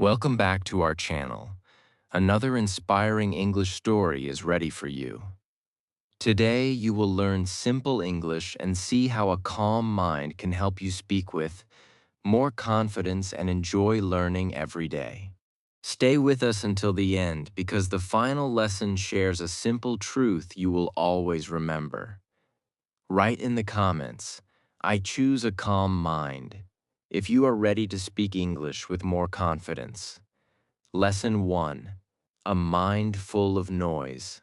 Welcome back to our channel. Another inspiring English story is ready for you. Today, you will learn simple English and see how a calm mind can help you speak with more confidence and enjoy learning every day. Stay with us until the end because the final lesson shares a simple truth you will always remember. Write in the comments, "I choose a calm mind," if you are ready to speak English with more confidence. Lesson 1. A mind full of noise.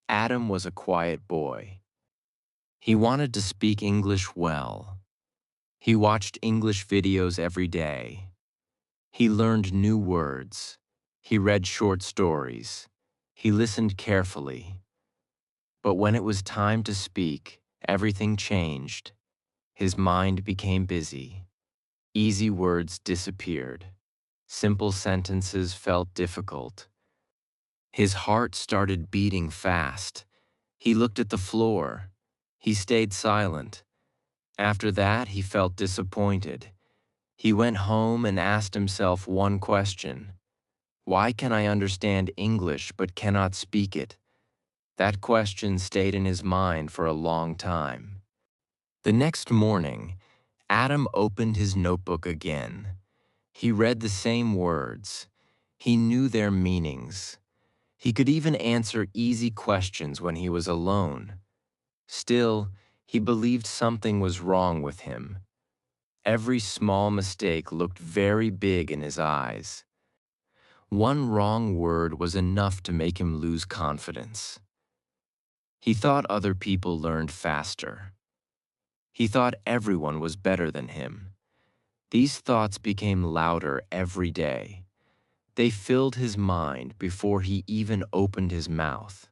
Adam was a quiet boy. He wanted to speak English well. He watched English videos every day. He learned new words. He read short stories. He listened carefully. But when it was time to speak, everything changed. His mind became busy. Easy words disappeared. Simple sentences felt difficult. His heart started beating fast. He looked at the floor. He stayed silent. After that, he felt disappointed. He went home and asked himself one question. Why can I understand English but cannot speak it? That question stayed in his mind for a long time. The next morning, Adam opened his notebook again. He read the same words. He knew their meanings. He could even answer easy questions when he was alone. Still, he believed something was wrong with him. Every small mistake looked very big in his eyes. One wrong word was enough to make him lose confidence. He thought other people learned faster. He thought everyone was better than him. These thoughts became louder every day. They filled his mind before he even opened his mouth.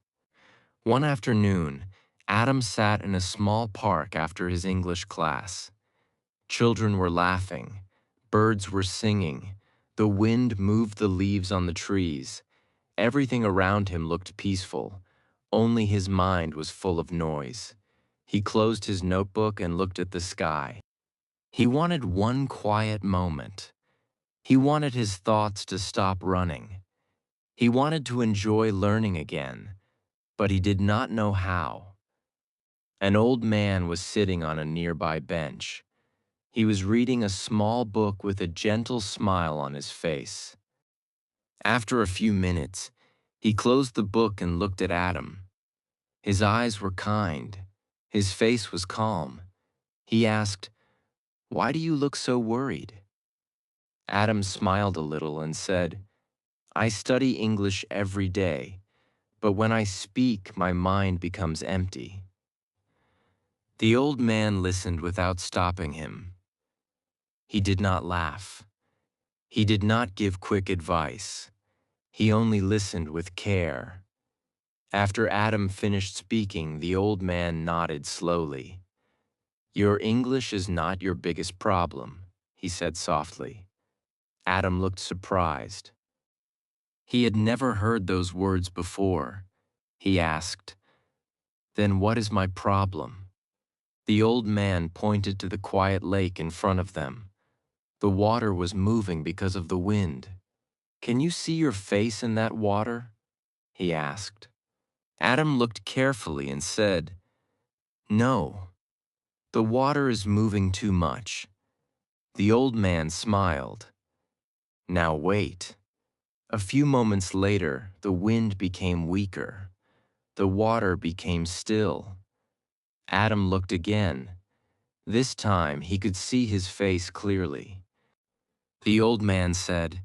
One afternoon, Adam sat in a small park after his English class. Children were laughing. Birds were singing. The wind moved the leaves on the trees. Everything around him looked peaceful. Only his mind was full of noise. He closed his notebook and looked at the sky. He wanted one quiet moment. He wanted his thoughts to stop running. He wanted to enjoy learning again, but he did not know how. An old man was sitting on a nearby bench. He was reading a small book with a gentle smile on his face. After a few minutes, he closed the book and looked at Adam. His eyes were kind. His face was calm. He asked, "Why do you look so worried?" Adam smiled a little and said, "I study English every day, but when I speak, my mind becomes empty." The old man listened without stopping him. He did not laugh. He did not give quick advice. He only listened with care. After Adam finished speaking, the old man nodded slowly. "Your English is not your biggest problem," he said softly. Adam looked surprised. He had never heard those words before. He asked, "Then what is my problem?" The old man pointed to the quiet lake in front of them. The water was moving because of the wind. "Can you see your face in that water?" he asked. Adam looked carefully and said, "No, the water is moving too much." The old man smiled. "Now wait." A few moments later, the wind became weaker. The water became still. Adam looked again. This time, he could see his face clearly. The old man said,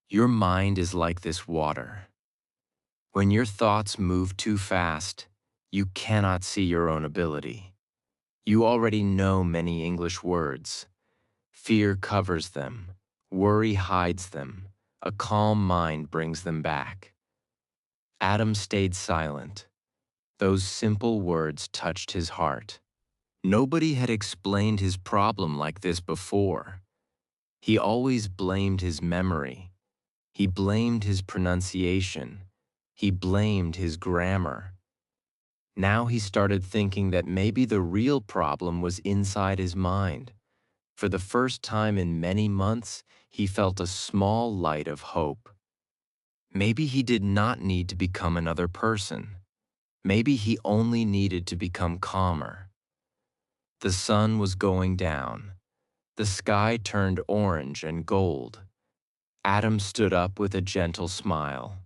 "Your mind is like this water. When your thoughts move too fast, you cannot see your own ability. You already know many English words. Fear covers them. Worry hides them. A calm mind brings them back." Adam stayed silent. Those simple words touched his heart. Nobody had explained his problem like this before. He always blamed his memory. He blamed his pronunciation. He blamed his grammar. Now he started thinking that maybe the real problem was inside his mind. For the first time in many months, he felt a small light of hope. Maybe he did not need to become another person. Maybe he only needed to become calmer. The sun was going down. The sky turned orange and gold. Adam stood up with a gentle smile.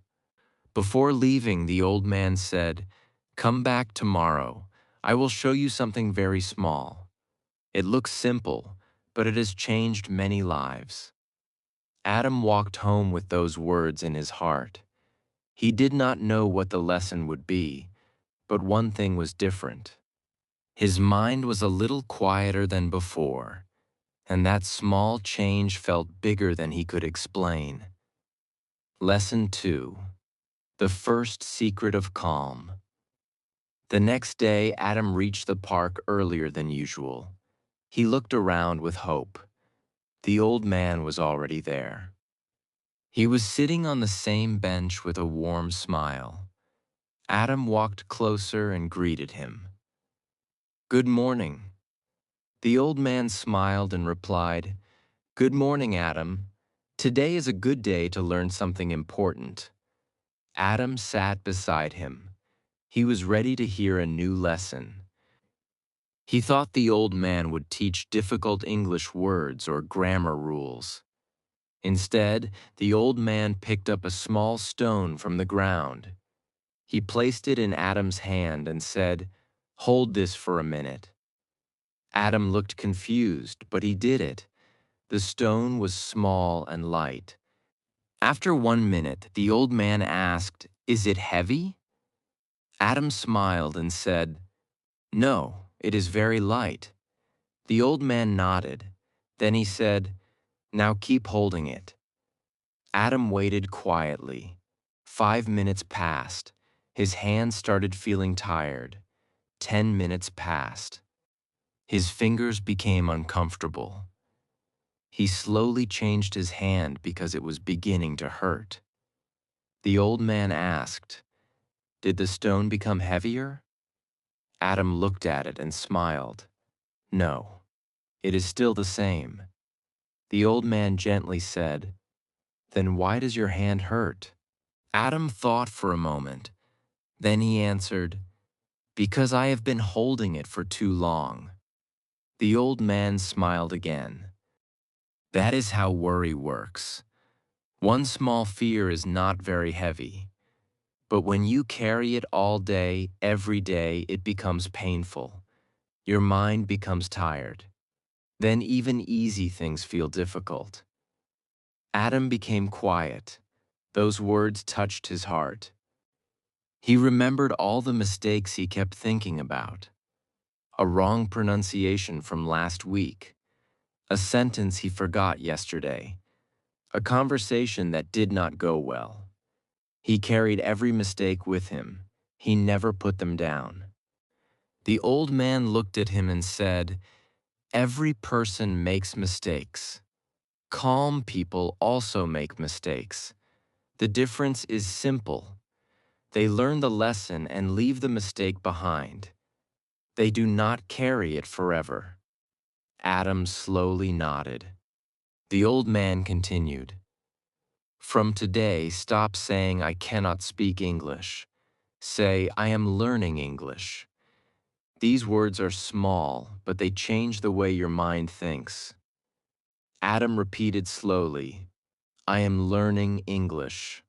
Before leaving, the old man said, "Come back tomorrow. I will show you something very small. It looks simple, but it has changed many lives." Adam walked home with those words in his heart. He did not know what the lesson would be, but one thing was different. His mind was a little quieter than before, and that small change felt bigger than he could explain. Lesson 2. The first secret of calm. The next day, Adam reached the park earlier than usual. He looked around with hope. The old man was already there. He was sitting on the same bench with a warm smile. Adam walked closer and greeted him. "Good morning." The old man smiled and replied, "Good morning, Adam. Today is a good day to learn something important." Adam sat beside him. He was ready to hear a new lesson. He thought the old man would teach difficult English words or grammar rules. Instead, the old man picked up a small stone from the ground. He placed it in Adam's hand and said, "Hold this for a minute." Adam looked confused, but he did it. The stone was small and light. After 1 minute, the old man asked, "Is it heavy?" Adam smiled and said, "No, it is very light." The old man nodded. Then he said, "Now keep holding it." Adam waited quietly. 5 minutes passed. His hands started feeling tired. 10 minutes passed. His fingers became uncomfortable. He slowly changed his hand because it was beginning to hurt. The old man asked, "Did the stone become heavier?" Adam looked at it and smiled. "No, it is still the same." The old man gently said, "Then why does your hand hurt?" Adam thought for a moment. Then he answered, "Because I have been holding it for too long." The old man smiled again. That is how worry works. One small fear is not very heavy, but when you carry it all day, every day, it becomes painful. Your mind becomes tired. Then even easy things feel difficult. Adam became quiet. Those words touched his heart. He remembered all the mistakes he kept thinking about. A wrong pronunciation from last week. A sentence he forgot yesterday. A conversation that did not go well. He carried every mistake with him. He never put them down. The old man looked at him and said, "Every person makes mistakes. Calm people also make mistakes. The difference is simple. They learn the lesson and leave the mistake behind. They do not carry it forever." Adam slowly nodded. The old man continued, "From today, stop saying I cannot speak English. Say, I am learning English." These words are small, but they change the way your mind thinks. Adam repeated slowly, "I am learning English."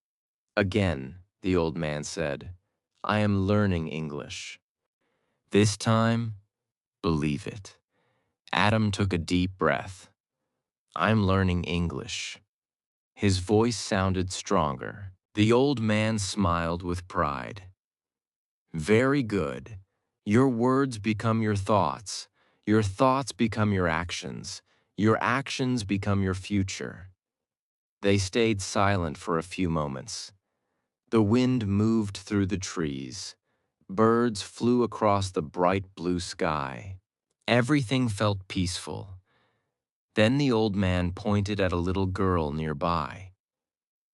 Again, the old man said, "I am learning English." This time, believe it. Adam took a deep breath. "I'm learning English." His voice sounded stronger. The old man smiled with pride. "Very good. Your words become your thoughts. Your thoughts become your actions. Your actions become your future." They stayed silent for a few moments. The wind moved through the trees. Birds flew across the bright blue sky. Everything felt peaceful. Then the old man pointed at a little girl nearby.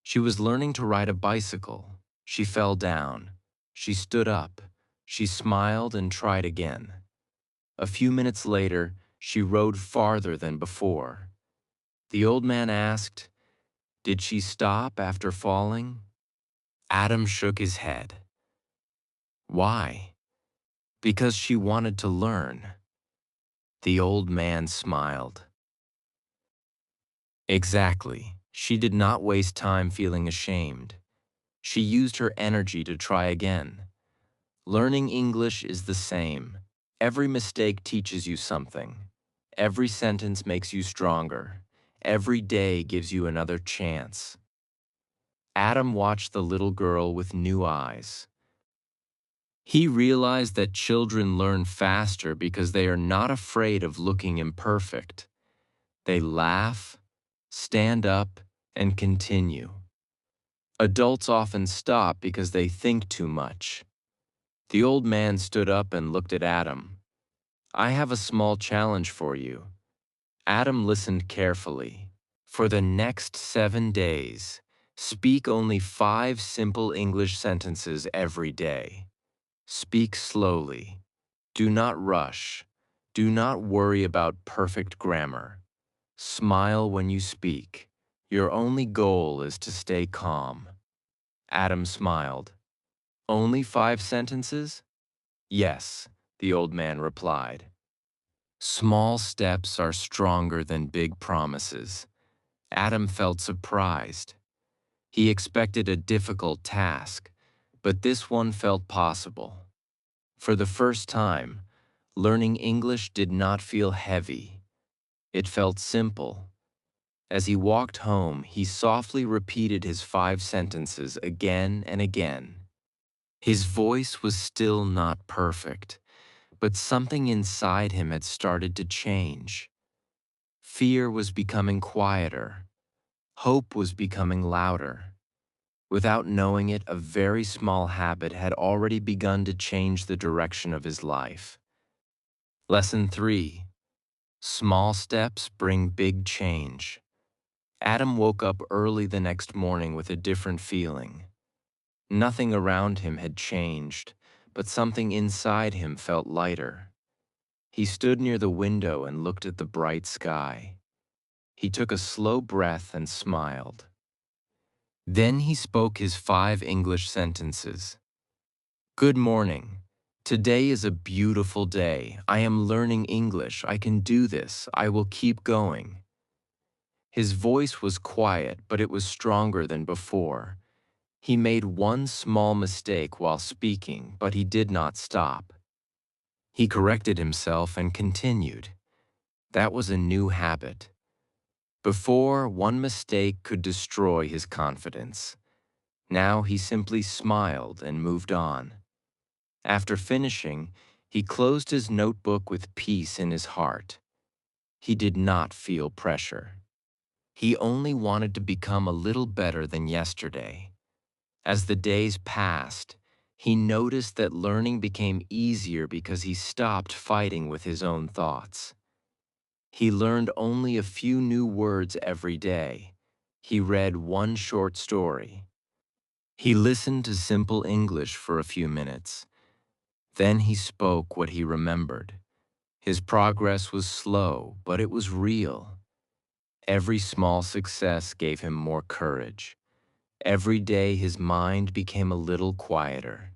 She was learning to ride a bicycle. She fell down. She stood up. She smiled and tried again. A few minutes later, She rode farther than before. The old man asked, "Did she stop after falling?" Adam shook his head. "Why?" "Because she wanted to learn." The old man smiled. Exactly. She did not waste time feeling ashamed. She used her energy to try again. Learning English is the same. Every mistake teaches you something. Every sentence makes you stronger. Every day gives you another chance. Adam watched the little girl with new eyes. He realized that children learn faster because they are not afraid of looking imperfect. They laugh, stand up, and continue. Adults often stop because they think too much. The old man stood up and looked at Adam. "I have a small challenge for you." Adam listened carefully. For the next 7 days, speak only 5 simple English sentences every day. Speak slowly. Do not rush. Do not worry about perfect grammar. Smile when you speak. Your only goal is to stay calm. Adam smiled. "Only 5 sentences?" "Yes," the old man replied. Small steps are stronger than big promises. Adam felt surprised. He expected a difficult task, but this one felt possible. For the first time, learning English did not feel heavy. It felt simple. As he walked home, he softly repeated his 5 sentences again and again. His voice was still not perfect, but something inside him had started to change. Fear was becoming quieter. Hope was becoming louder. Without knowing it, a very small habit had already begun to change the direction of his life. Lesson 3. Small steps bring big change. Adam woke up early the next morning with a different feeling. Nothing around him had changed, but something inside him felt lighter. He stood near the window and looked at the bright sky. He took a slow breath and smiled. Then he spoke his 5 English sentences. "Good morning. Today is a beautiful day. I am learning English. I can do this. I will keep going." His voice was quiet, but it was stronger than before. He made one small mistake while speaking, but he did not stop. He corrected himself and continued. That was a new habit. Before, one mistake could destroy his confidence. Now he simply smiled and moved on. After finishing, he closed his notebook with peace in his heart. He did not feel pressure. He only wanted to become a little better than yesterday. As the days passed, he noticed that learning became easier because he stopped fighting with his own thoughts. He learned only a few new words every day. He read one short story. He listened to simple English for a few minutes. Then he spoke what he remembered. His progress was slow, but it was real. Every small success gave him more courage. Every day his mind became a little quieter.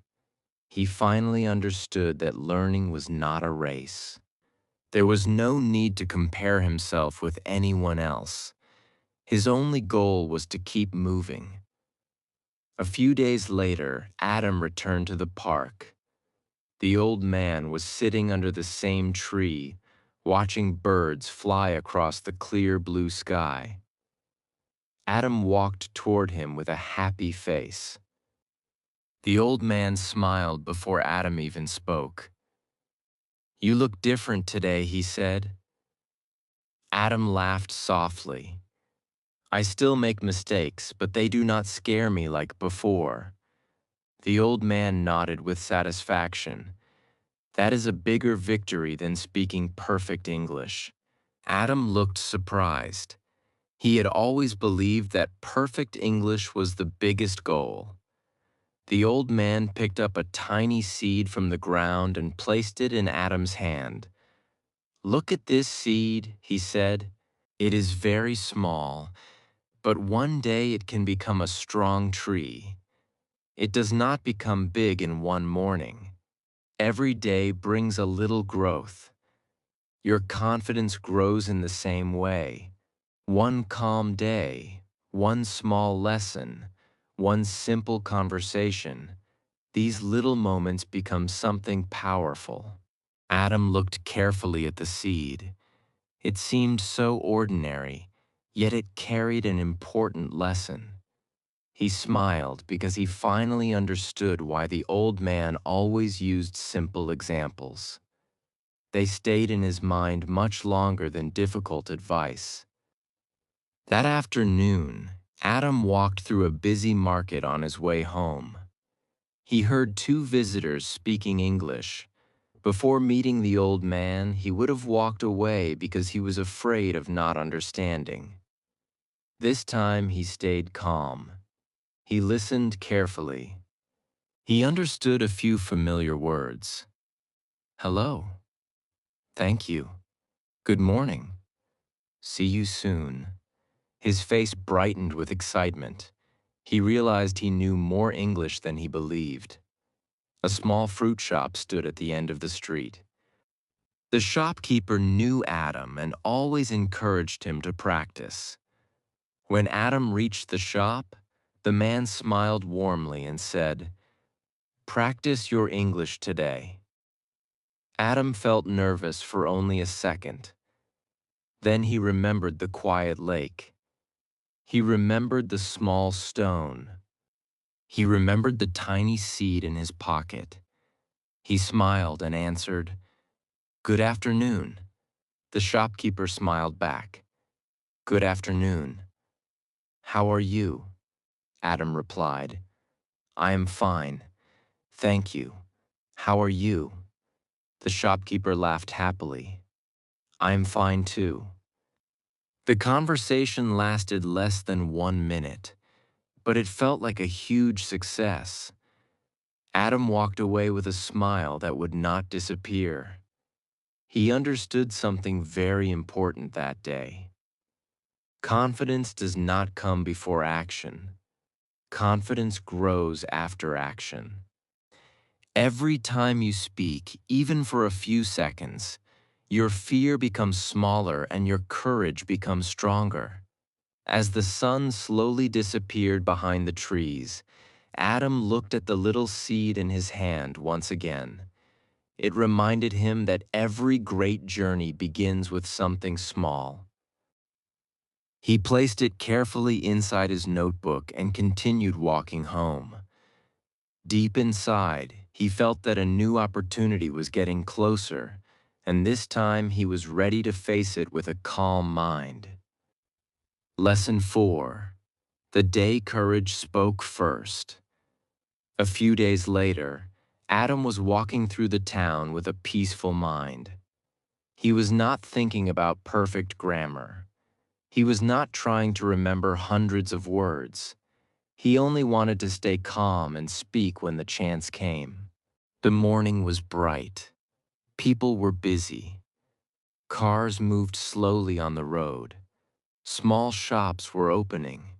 He finally understood that learning was not a race. There was no need to compare himself with anyone else. His only goal was to keep moving. A few days later, Adam returned to the park. The old man was sitting under the same tree, watching birds fly across the clear blue sky. Adam walked toward him with a happy face. The old man smiled before Adam even spoke. "You look different today," he said. Adam laughed softly. "I still make mistakes, but they do not scare me like before." The old man nodded with satisfaction. That is a bigger victory than speaking perfect English. Adam looked surprised. He had always believed that perfect English was the biggest goal. The old man picked up a tiny seed from the ground and placed it in Adam's hand. Look at this seed, he said. It is very small, but one day it can become a strong tree. It does not become big in one morning. Every day brings a little growth. Your confidence grows in the same way. One calm day, one small lesson, one simple conversation, these little moments become something powerful. Adam looked carefully at the seed. It seemed so ordinary, yet it carried an important lesson. He smiled because he finally understood why the old man always used simple examples. They stayed in his mind much longer than difficult advice. That afternoon, Adam walked through a busy market on his way home. He heard two visitors speaking English. Before meeting the old man, he would have walked away because he was afraid of not understanding. This time he stayed calm. He listened carefully. He understood a few familiar words. Hello. Thank you. Good morning. See you soon. His face brightened with excitement. He realized he knew more English than he believed. A small fruit shop stood at the end of the street. The shopkeeper knew Adam and always encouraged him to practice. When Adam reached the shop, the man smiled warmly and said, "Practice your English today." Adam felt nervous for only a second. Then he remembered the quiet lake. He remembered the small stone. He remembered the tiny seed in his pocket. He smiled and answered, "Good afternoon." The shopkeeper smiled back. "Good afternoon." "How are you?" Adam replied. "I am fine. Thank you. How are you?" The shopkeeper laughed happily. "I am fine too." The conversation lasted less than 1 minute, but it felt like a huge success. Adam walked away with a smile that would not disappear. He understood something very important that day. Confidence does not come before action. Confidence grows after action. Every time you speak, even for a few seconds, your fear becomes smaller and your courage becomes stronger. As the sun slowly disappeared behind the trees, Adam looked at the little seed in his hand once again. It reminded him that every great journey begins with something small. He placed it carefully inside his notebook and continued walking home. Deep inside, he felt that a new opportunity was getting closer, and this time he was ready to face it with a calm mind. Lesson 4. The day courage spoke first. A few days later, Adam was walking through the town with a peaceful mind. He was not thinking about perfect grammar. He was not trying to remember hundreds of words. He only wanted to stay calm and speak when the chance came. The morning was bright. People were busy. Cars moved slowly on the road. Small shops were opening.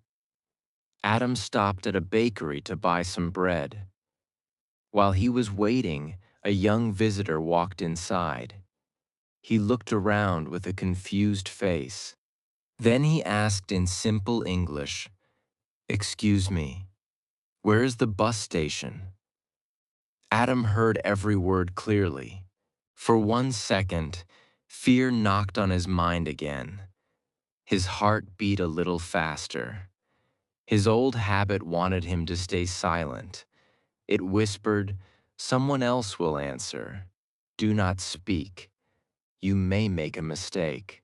Adam stopped at a bakery to buy some bread. While he was waiting, a young visitor walked inside. He looked around with a confused face. Then he asked in simple English, "Excuse me, where is the bus station?" Adam heard every word clearly. For 1 second, fear knocked on his mind again. His heart beat a little faster. His old habit wanted him to stay silent. It whispered, "Someone else will answer. Do not speak. You may make a mistake."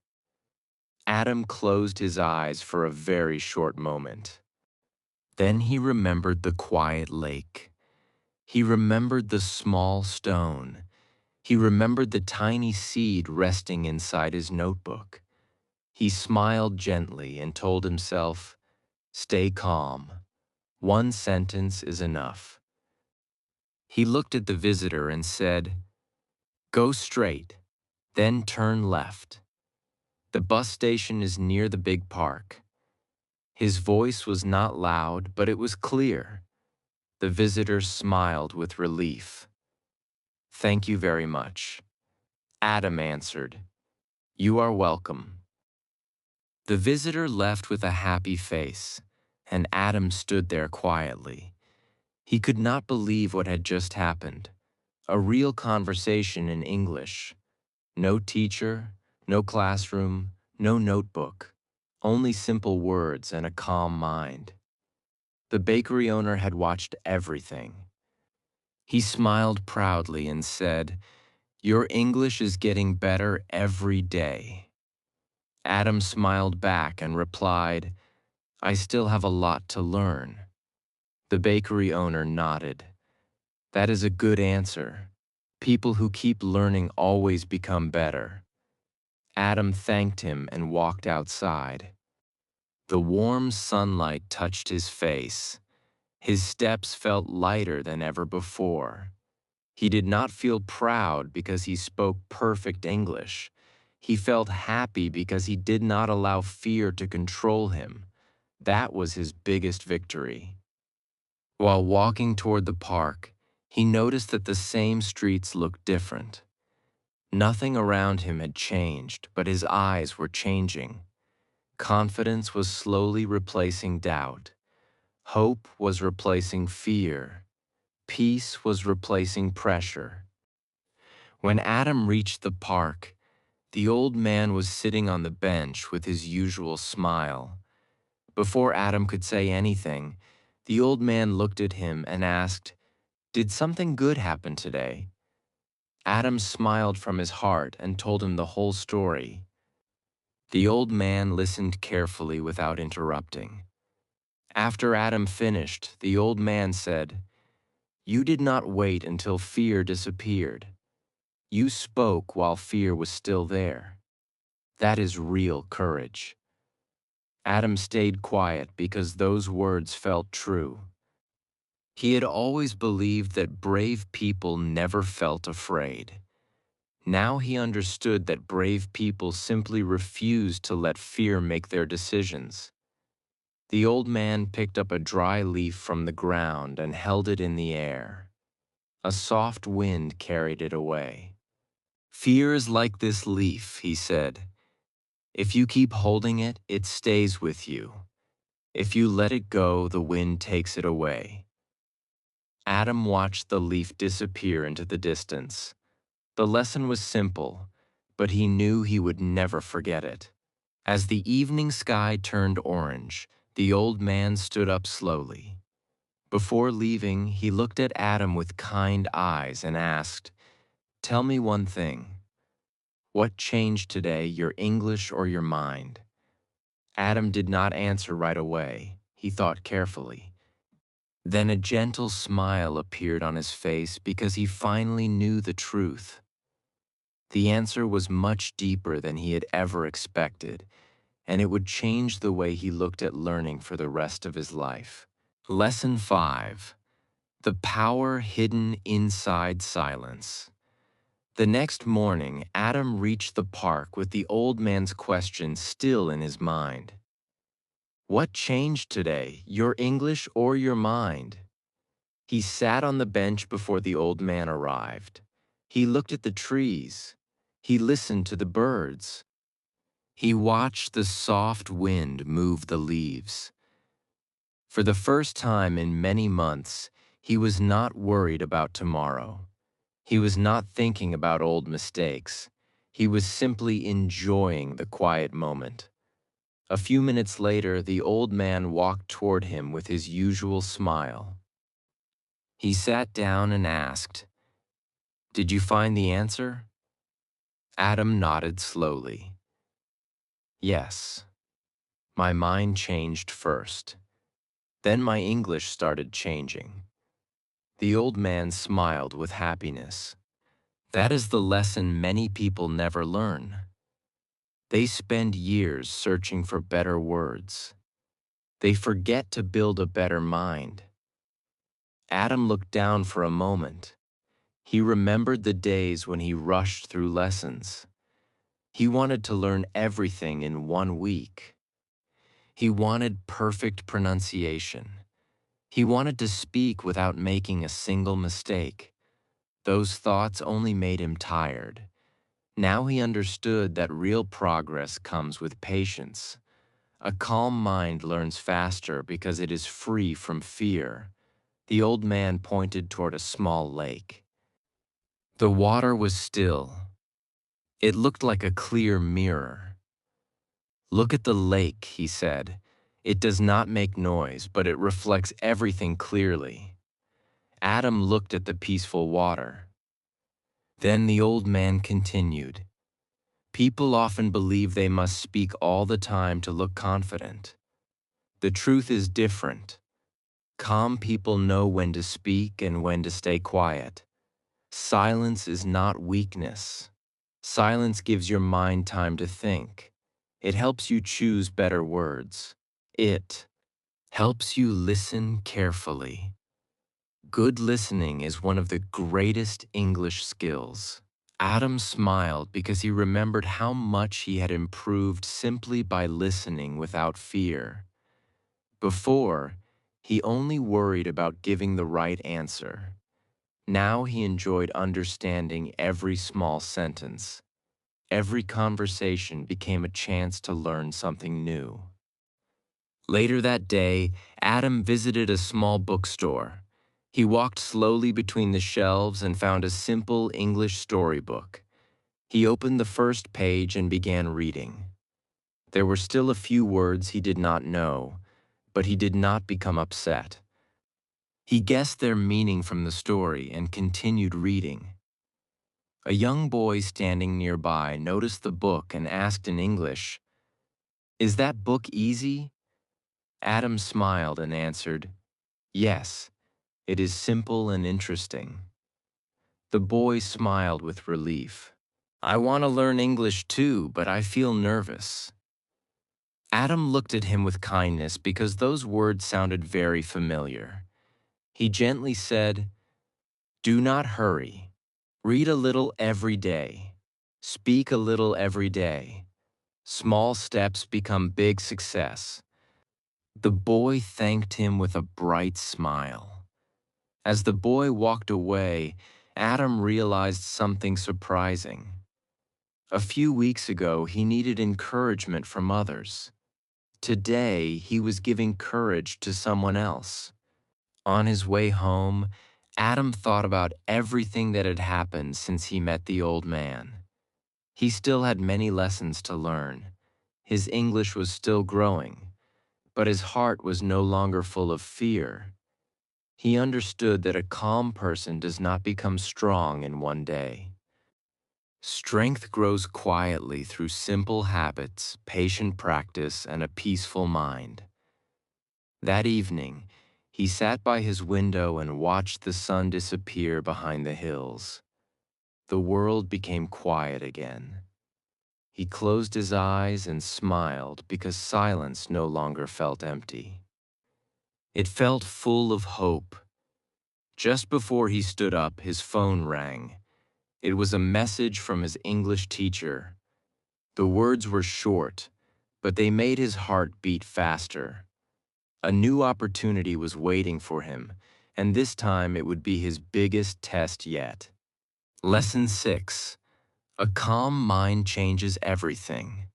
Adam closed his eyes for a very short moment. Then he remembered the quiet lake. He remembered the small stone. He remembered the tiny seed resting inside his notebook. He smiled gently and told himself, "Stay calm. One sentence is enough." He looked at the visitor and said, "Go straight. Then turn left. The bus station is near the big park. His voice was not loud, but it was clear. The visitor smiled with relief. Thank you very much. Adam answered. You are welcome. The visitor left with a happy face, and Adam stood there quietly. He could not believe what had just happened. A real conversation in English. No teacher, no classroom, no notebook. Only simple words and a calm mind. The bakery owner had watched everything. He smiled proudly and said, Your English is getting better every day. Adam smiled back and replied, I still have a lot to learn. The bakery owner nodded. That is a good answer. People who keep learning always become better. Adam thanked him and walked outside. The warm sunlight touched his face. His steps felt lighter than ever before. He did not feel proud because he spoke perfect English. He felt happy because he did not allow fear to control him. That was his biggest victory. While walking toward the park, he noticed that the same streets looked different. Nothing around him had changed, but his eyes were changing. Confidence was slowly replacing doubt. Hope was replacing fear. Peace was replacing pressure. When Adam reached the park, the old man was sitting on the bench with his usual smile. Before Adam could say anything, the old man looked at him and asked, Did something good happen today? Adam smiled from his heart and told him the whole story. The old man listened carefully without interrupting. After Adam finished, the old man said, You did not wait until fear disappeared. You spoke while fear was still there. That is real courage. Adam stayed quiet because those words felt true. He had always believed that brave people never felt afraid. Now he understood that brave people simply refused to let fear make their decisions. The old man picked up a dry leaf from the ground and held it in the air. A soft wind carried it away. Fear is like this leaf, he said. If you keep holding it, it stays with you. If you let it go, the wind takes it away. Adam watched the leaf disappear into the distance. The lesson was simple, but he knew he would never forget it. As the evening sky turned orange, the old man stood up slowly. Before leaving, he looked at Adam with kind eyes and asked, Tell me one thing. What changed today, your English or your mind? Adam did not answer right away. He thought carefully. Then a gentle smile appeared on his face because he finally knew the truth. The answer was much deeper than he had ever expected, and it would change the way he looked at learning for the rest of his life. Lesson 5. The Power Hidden Inside Silence. The next morning, Adam reached the park with the old man's question still in his mind. What changed today, your English or your mind? He sat on the bench before the old man arrived. He looked at the trees. He listened to the birds. He watched the soft wind move the leaves. For the first time in many months, he was not worried about tomorrow. He was not thinking about old mistakes. He was simply enjoying the quiet moment. A few minutes later, the old man walked toward him with his usual smile. He sat down and asked, Did you find the answer? Adam nodded slowly. Yes. My mind changed first. Then my English started changing. The old man smiled with happiness. That is the lesson many people never learn. They spend years searching for better words. They forget to build a better mind. Adam looked down for a moment. He remembered the days when he rushed through lessons. He wanted to learn everything in 1 week. He wanted perfect pronunciation. He wanted to speak without making a single mistake. Those thoughts only made him tired. Now he understood that real progress comes with patience. A calm mind learns faster because it is free from fear. The old man pointed toward a small lake. The water was still. It looked like a clear mirror. "Look at the lake," he said. "It does not make noise, but it reflects everything clearly." Adam looked at the peaceful water. Then the old man continued. "People often believe they must speak all the time to look confident. The truth is different. Calm people know when to speak and when to stay quiet. Silence is not weakness. Silence gives your mind time to think. It helps you choose better words. It helps you listen carefully. Good listening is one of the greatest English skills." Adam smiled because he remembered how much he had improved simply by listening without fear. Before, he only worried about giving the right answer. Now he enjoyed understanding every small sentence. Every conversation became a chance to learn something new. Later that day, Adam visited a small bookstore. He walked slowly between the shelves and found a simple English storybook. He opened the first page and began reading. There were still a few words he did not know, but he did not become upset. He guessed their meaning from the story and continued reading. A young boy standing nearby noticed the book and asked in English, "Is that book easy?" Adam smiled and answered, "Yes, it is simple and interesting." The boy smiled with relief. "I want to learn English too, but I feel nervous." Adam looked at him with kindness because those words sounded very familiar. He gently said, "Do not hurry. Read a little every day. Speak a little every day. Small steps become big success." The boy thanked him with a bright smile. As the boy walked away, Adam realized something surprising. A few weeks ago, he needed encouragement from others. Today, he was giving courage to someone else. On his way home, Adam thought about everything that had happened since he met the old man. He still had many lessons to learn. His English was still growing, but his heart was no longer full of fear. He understood that a calm person does not become strong in one day. Strength grows quietly through simple habits, patient practice, and a peaceful mind. That evening, he sat by his window and watched the sun disappear behind the hills. The world became quiet again. He closed his eyes and smiled because silence no longer felt empty. It felt full of hope. Just before he stood up, his phone rang. It was a message from his English teacher. The words were short, but they made his heart beat faster. A new opportunity was waiting for him, and this time it would be his biggest test yet. Lesson 6. A calm mind changes everything.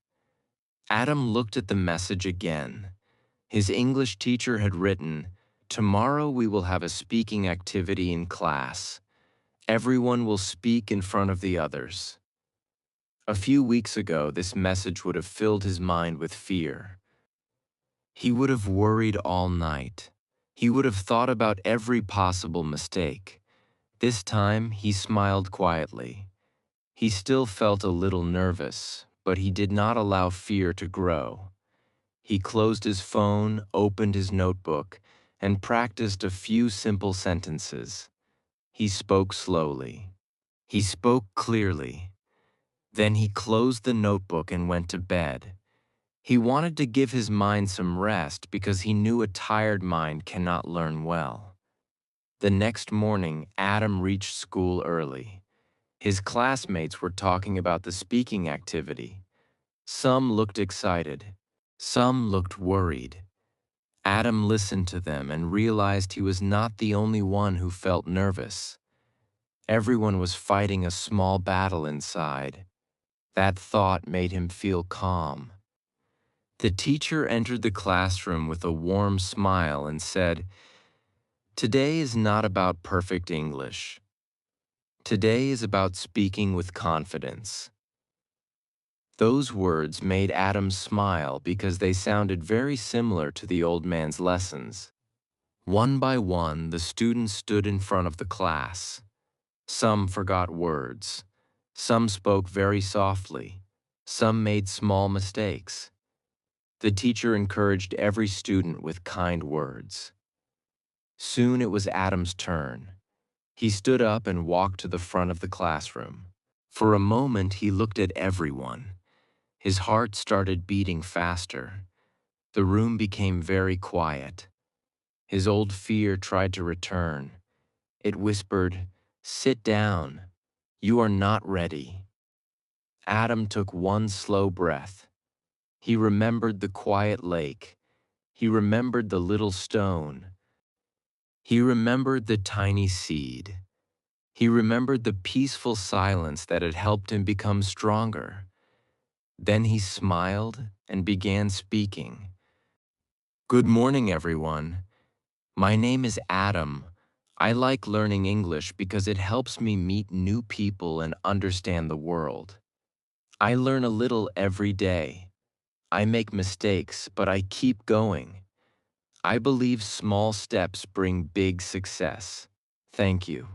Adam looked at the message again. His English teacher had written, "Tomorrow we will have a speaking activity in class. Everyone will speak in front of the others." A few weeks ago, this message would have filled his mind with fear. He would have worried all night. He would have thought about every possible mistake. This time, he smiled quietly. He still felt a little nervous, but he did not allow fear to grow. He closed his phone, opened his notebook, and practiced a few simple sentences. He spoke slowly. He spoke clearly. Then he closed the notebook and went to bed. He wanted to give his mind some rest because he knew a tired mind cannot learn well. The next morning, Adam reached school early. His classmates were talking about the speaking activity. Some looked excited. Some looked worried. Adam listened to them and realized he was not the only one who felt nervous. Everyone was fighting a small battle inside. That thought made him feel calm. The teacher entered the classroom with a warm smile and said, "Today is not about perfect English. Today is about speaking with confidence." Those words made Adam smile because they sounded very similar to the old man's lessons. One by one, the students stood in front of the class. Some forgot words. Some spoke very softly. Some made small mistakes. The teacher encouraged every student with kind words. Soon it was Adam's turn. He stood up and walked to the front of the classroom. For a moment, he looked at everyone. His heart started beating faster. The room became very quiet. His old fear tried to return. It whispered, "Sit down. You are not ready." Adam took one slow breath. He remembered the quiet lake. He remembered the little stone. He remembered the tiny seed. He remembered the peaceful silence that had helped him become stronger. Then he smiled and began speaking. "Good morning, everyone. My name is Adam. I like learning English because it helps me meet new people and understand the world. I learn a little every day. I make mistakes, but I keep going. I believe small steps bring big success. Thank you."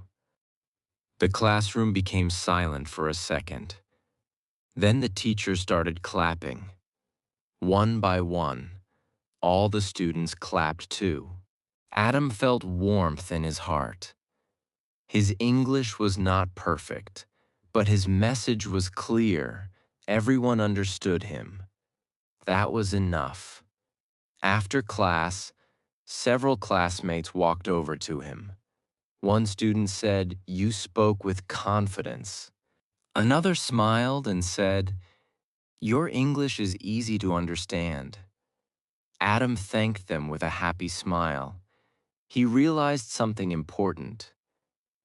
The classroom became silent for a second. Then the teacher started clapping. One by one, all the students clapped too. Adam felt warmth in his heart. His English was not perfect, but his message was clear. Everyone understood him. That was enough. After class, several classmates walked over to him. One student said, "You spoke with confidence." Another smiled and said, "Your English is easy to understand." Adam thanked them with a happy smile. He realized something important.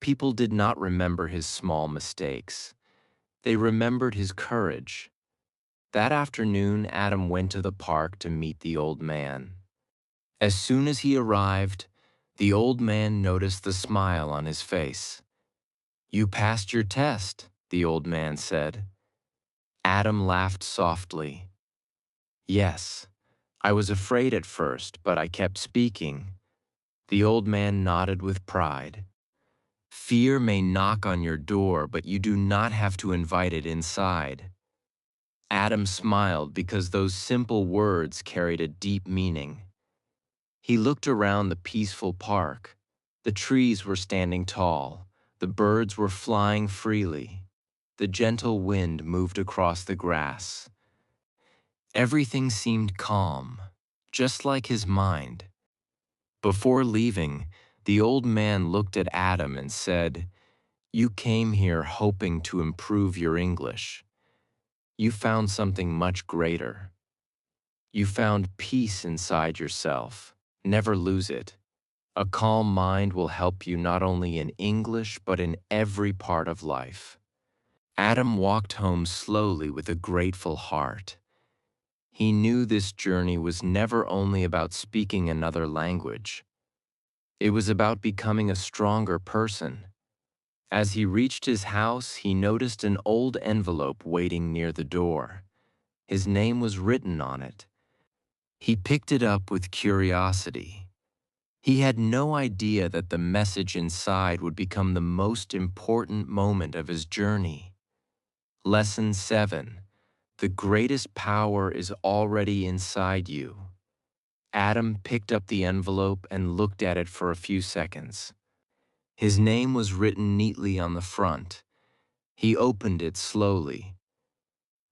People did not remember his small mistakes. They remembered his courage. That afternoon, Adam went to the park to meet the old man. As soon as he arrived, the old man noticed the smile on his face. "You passed your test," the old man said. Adam laughed softly. "Yes, I was afraid at first, but I kept speaking." The old man nodded with pride. Fear may knock on your door, but you do not have to invite it inside. Adam smiled because those simple words carried a deep meaning. He looked around the peaceful park. The trees were standing tall. The birds were flying freely. The gentle wind moved across the grass. Everything seemed calm, just like his mind. Before leaving, the old man looked at Adam and said, "You came here hoping to improve your English. You found something much greater. You found peace inside yourself. Never lose it. A calm mind will help you not only in English but in every part of life." Adam walked home slowly with a grateful heart. He knew this journey was never only about speaking another language. It was about becoming a stronger person. As he reached his house, he noticed an old envelope waiting near the door. His name was written on it. He picked it up with curiosity. He had no idea that the message inside would become the most important moment of his journey. Lesson 7. The greatest power is already inside you. Adam picked up the envelope and looked at it for a few seconds. His name was written neatly on the front. He opened it slowly.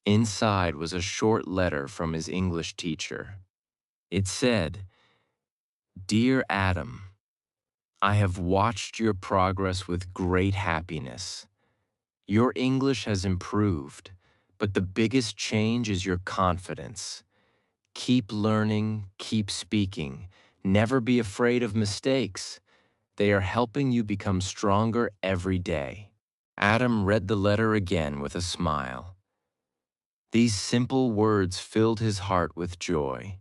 Inside was a short letter from his English teacher. It said, "Dear Adam, I have watched your progress with great happiness. Your English has improved, but the biggest change is your confidence. Keep learning, keep speaking. Never be afraid of mistakes. They are helping you become stronger every day. Adam read the letter again with a smile. These simple words filled his heart with joy.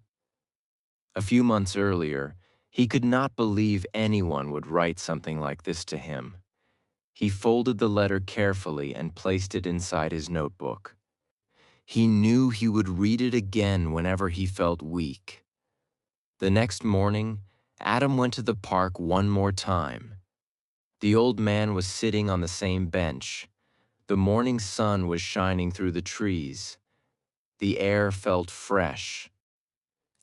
A few months earlier, he could not believe anyone would write something like this to him. He folded the letter carefully and placed it inside his notebook. He knew he would read it again whenever he felt weak. The next morning, Adam went to the park one more time. The old man was sitting on the same bench. The morning sun was shining through the trees. The air felt fresh.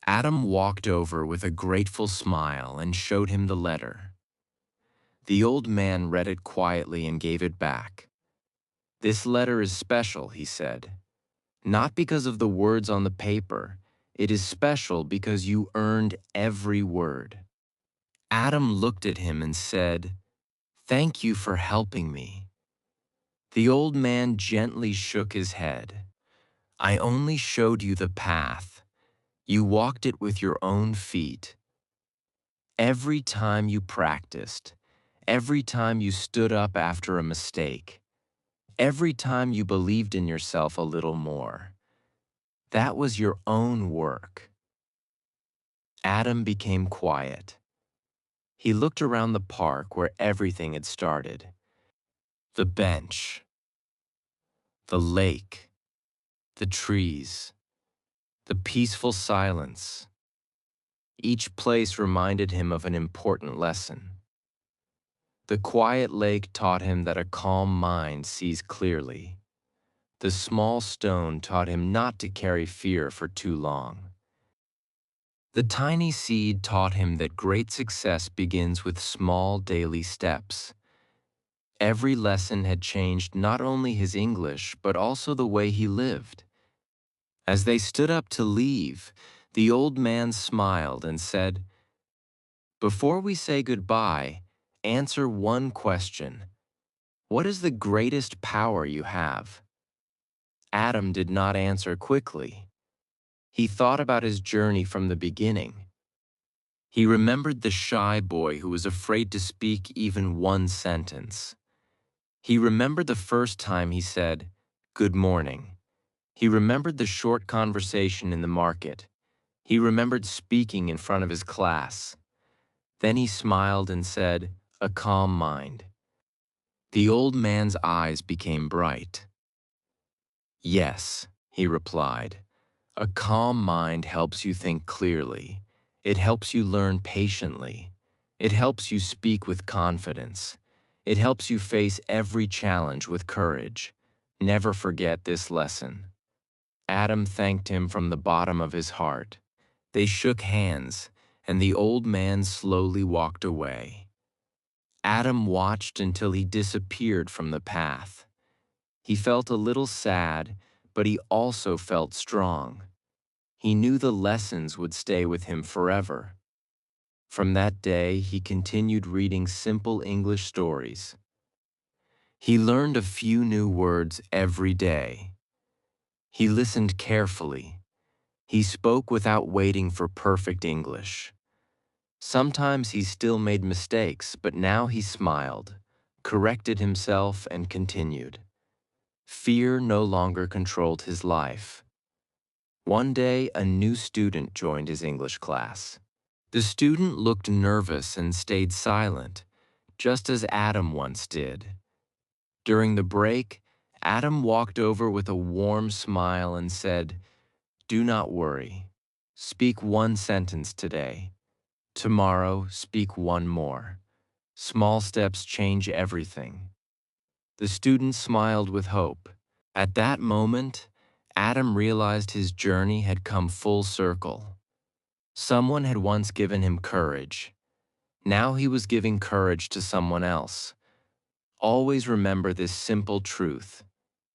Adam walked over with a grateful smile and showed him the letter. The old man read it quietly and gave it back. "This letter is special," he said. "Not because of the words on the paper. It is special because you earned every word." Adam looked at him and said, "Thank you for helping me." The old man gently shook his head. "I only showed you the path. You walked it with your own feet. Every time you practiced, every time you stood up after a mistake, every time you believed in yourself a little more, that was your own work." Adam became quiet. He looked around the park where everything had started. The bench, the lake, the trees, the peaceful silence. Each place reminded him of an important lesson. The quiet lake taught him that a calm mind sees clearly. The small stone taught him not to carry fear for too long. The tiny seed taught him that great success begins with small daily steps. Every lesson had changed not only his English, but also the way he lived. As they stood up to leave, the old man smiled and said, "Before we say goodbye, answer one question. What is the greatest power you have?" Adam did not answer quickly. He thought about his journey from the beginning. He remembered the shy boy who was afraid to speak even one sentence. He remembered the first time he said, "Good morning." He remembered the short conversation in the market. He remembered speaking in front of his class. Then he smiled and said, "A calm mind." The old man's eyes became bright. "Yes," he replied. "A calm mind helps you think clearly. It helps you learn patiently. It helps you speak with confidence. It helps you face every challenge with courage. Never forget this lesson." Adam thanked him from the bottom of his heart. They shook hands, and the old man slowly walked away. Adam watched until he disappeared from the path. He felt a little sad, but he also felt strong. He knew the lessons would stay with him forever. From that day, he continued reading simple English stories. He learned a few new words every day. He listened carefully. He spoke without waiting for perfect English. Sometimes he still made mistakes, but now he smiled, corrected himself, and continued. Fear no longer controlled his life. One day, a new student joined his English class. The student looked nervous and stayed silent, just as Adam once did. During the break, Adam walked over with a warm smile and said, "Do not worry. Speak one sentence today. Tomorrow, speak one more. Small steps change everything." The student smiled with hope. At that moment, Adam realized his journey had come full circle. Someone had once given him courage. Now he was giving courage to someone else. Always remember this simple truth.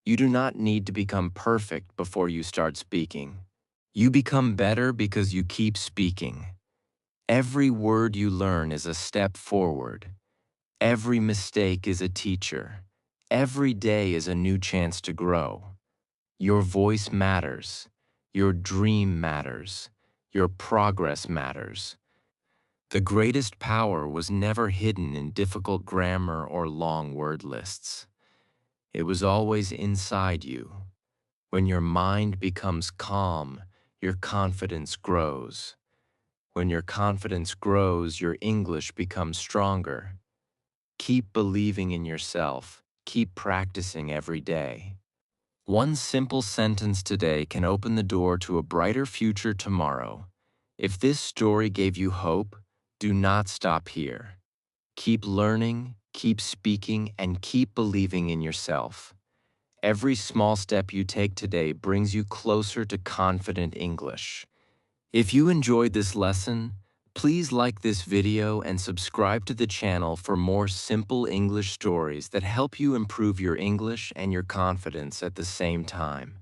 You do not need to become perfect before you start speaking. You become better because you keep speaking. Every word you learn is a step forward. Every mistake is a teacher. Every day is a new chance to grow. Your voice matters. Your dream matters. Your progress matters. The greatest power was never hidden in difficult grammar or long word lists. It was always inside you. When your mind becomes calm, your confidence grows. When your confidence grows, your English becomes stronger. Keep believing in yourself. Keep practicing every day. One simple sentence today can open the door to a brighter future tomorrow. If this story gave you hope, do not stop here. Keep learning, keep speaking, and keep believing in yourself. Every small step you take today brings you closer to confident English. If you enjoyed this lesson, please like this video and subscribe to the channel for more simple English stories that help you improve your English and your confidence at the same time.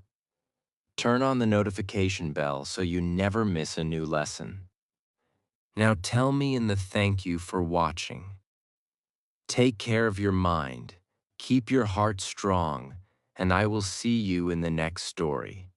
Turn on the notification bell so you never miss a new lesson. Now tell me in the thank you for watching. Take care of your mind, keep your heart strong, and I will see you in the next story.